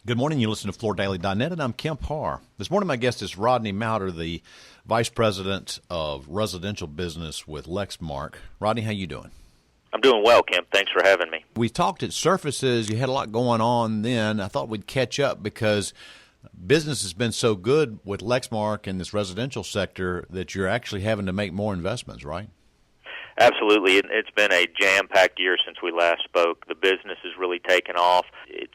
Good morning. You listen to FloorDaily.net, and I'm Kemp Harr. This morning, my guest is Rodney Mauter, the Vice President of Residential Business with Lexmark. Rodney, how you doing? I'm doing well, Kemp. Thanks for having me. We talked at Surfaces. You had a lot going on then. I thought we'd catch up because business has been so good with Lexmark in this residential sector that you're actually having to make more investments, right? Absolutely. It's been a jam-packed year since we last spoke. The business has really taken off. It's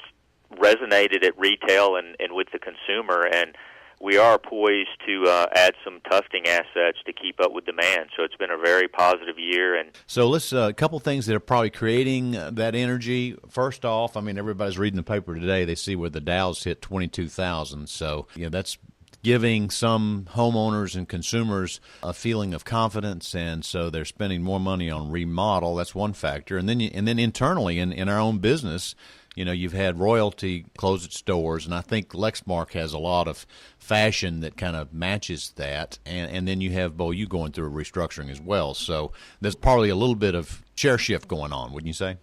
resonated at retail and with the consumer, and we are poised to add some tufting assets to keep up with demand. So it's been a very positive year. And so let's a couple things that are probably creating that energy. First off, I mean, everybody's reading the paper today. They see where the Dow's hit 22,000. So that's giving some homeowners and consumers a feeling of confidence, and so they're spending more money on remodel. That's one factor. And then internally in our own business, you've had Royalty close its doors, and I think Lexmark has a lot of fashion that kind of matches that. And then you have you going through a restructuring as well. So there's probably a little bit of share shift going on, wouldn't you say?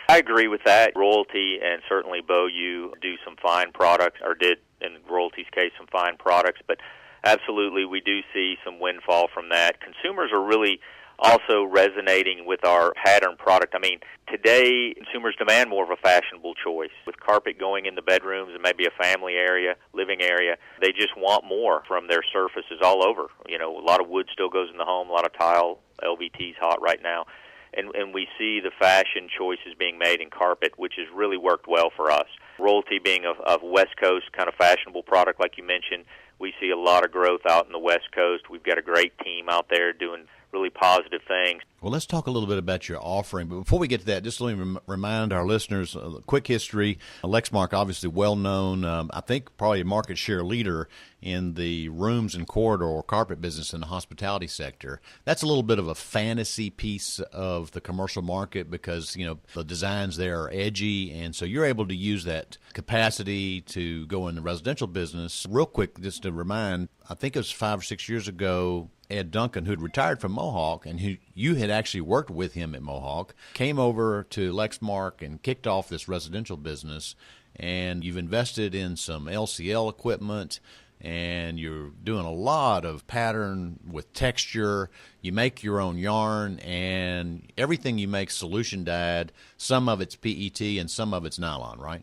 I agree with that. Royalty and certainly you do some fine products, or did in Royalty's case some fine products, but absolutely we do see some windfall from that. Consumers are really also resonating with our pattern product. I mean, today consumers demand more of a fashionable choice. With carpet going in the bedrooms and maybe a family area, living area, they just want more from their surfaces all over. A lot of wood still goes in the home, a lot of tile, LVT's hot right now. And we see the fashion choices being made in carpet, which has really worked well for us. Royalty being a West Coast kind of fashionable product, like you mentioned, we see a lot of growth out in the West Coast. We've got a great team out there doing really positive things. Well, let's talk a little bit about your offering. But before we get to that, just let me remind our listeners a quick history. Lexmark, obviously well-known, I think probably a market share leader in the rooms and corridor carpet business in the hospitality sector. That's a little bit of a fantasy piece of the commercial market because, the designs there are edgy, and so you're able to use that capacity to go in the residential business. Real quick, just to remind, I think it was 5 or 6 years ago, Ed Duncan, who'd retired from Mohawk and who you had actually worked with him at Mohawk, came over to Lexmark and kicked off this residential business. And you've invested in some LCL equipment, and you're doing a lot of pattern with texture. You make your own yarn, and everything you make solution dyed. Some of it's PET and some of it's nylon, right?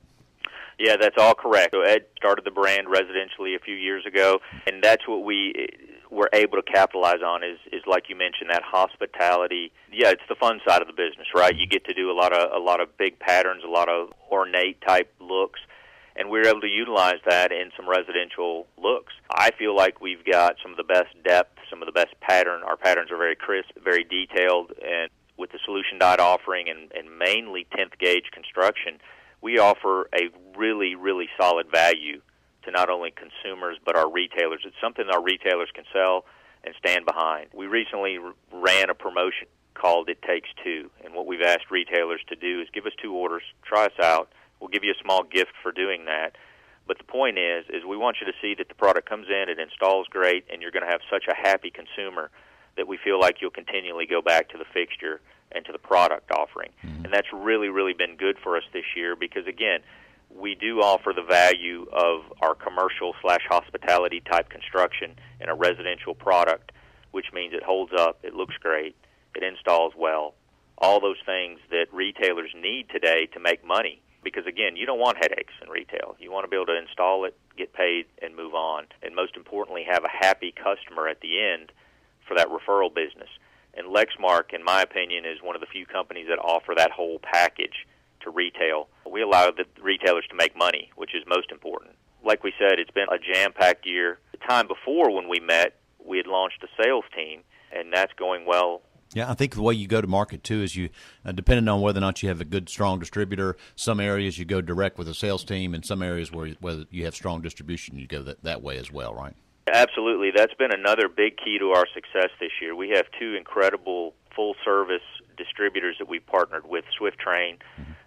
Yeah, that's all correct. So Ed started the brand residentially a few years ago, and that's what we were able to capitalize on is like you mentioned, that hospitality. Yeah, it's the fun side of the business, right? You get to do a lot of big patterns, a lot of ornate type looks, and we're able to utilize that in some residential looks. I feel like we've got some of the best depth, some of the best pattern. Our patterns are very crisp, very detailed, and with the solution dyed offering and mainly 10th gauge construction, we offer a really, really solid value to not only consumers but our retailers. It's something our retailers can sell and stand behind. We recently ran a promotion called It Takes Two, and what we've asked retailers to do is give us 2 orders, try us out. We'll give you a small gift for doing that. But the point is we want you to see that the product comes in, it installs great, and you're going to have such a happy consumer that we feel like you'll continually go back to the fixture and to the product offering. Mm-hmm. And that's really, really been good for us this year because, again, we do offer the value of our commercial/hospitality type construction in a residential product, which means it holds up, it looks great, it installs well, all those things that retailers need today to make money. Because, again, you don't want headaches in retail. You want to be able to install it, get paid, and move on. And most importantly, have a happy customer at the end for that referral business. And Lexmark, in my opinion, is one of the few companies that offer that whole package to retail. We allow the retailers to make money, which is most important. Like we said, it's been a jam-packed year. The time before when we met, we had launched a sales team, and that's going well. Yeah, I think the way you go to market, too, is you, depending on whether or not you have a good, strong distributor, some areas you go direct with a sales team, and some areas where you have strong distribution, you go that way as well, right? Absolutely. That's been another big key to our success this year. We have 2 incredible full-service distributors that we've partnered with, Swift Train,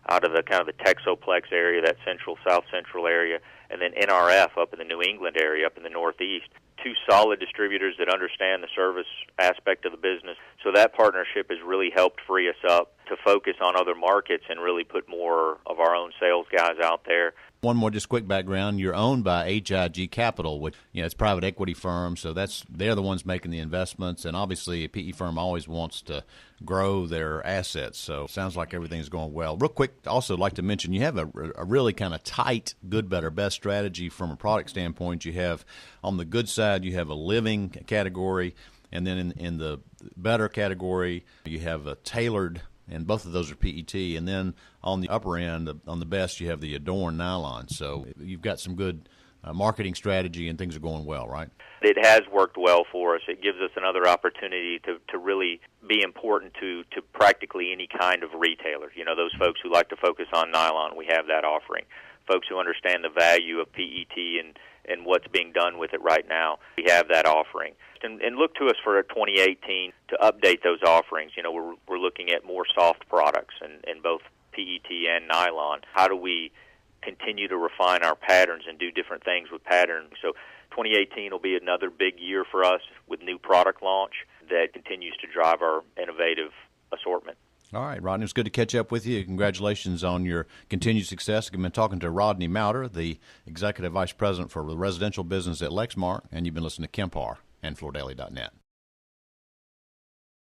out of the kind of the Texoplex area, that central, south central area, and then NRF up in the New England area, up in the Northeast. 2 solid distributors that understand the service aspect of the business. So that partnership has really helped free us up to focus on other markets and really put more of our own sales guys out there. One more just quick background. You're owned by HIG Capital, which it's a private equity firm, so they're the ones making the investments, and obviously a PE firm always wants to grow their assets, so it sounds like everything's going well. Real quick, also like to mention you have a really kind of tight good, better, best strategy from a product standpoint. You have, on the good side, you have a living category, and then in the better category, you have a tailored, and both of those are PET. And then on the upper end, on the best, you have the Adorn nylon. So you've got some good marketing strategy, and things are going well, right? It has worked well for us. It gives us another opportunity to really be important to practically any kind of retailer. Those folks who like to focus on nylon, we have that offering. Folks who understand the value of PET and what's being done with it right now, we have that offering. And look to us for 2018 to update those offerings. We're looking at more soft products in both PET and nylon. How do we continue to refine our patterns and do different things with patterns? So 2018 will be another big year for us with new product launch that continues to drive our innovative assortment. All right, Rodney, it's good to catch up with you. Congratulations on your continued success. I've been talking to Rodney Mauter, the Executive Vice President for the Residential Business at Lexmark, and you've been listening to Kemp Harr and FloorDaily.net.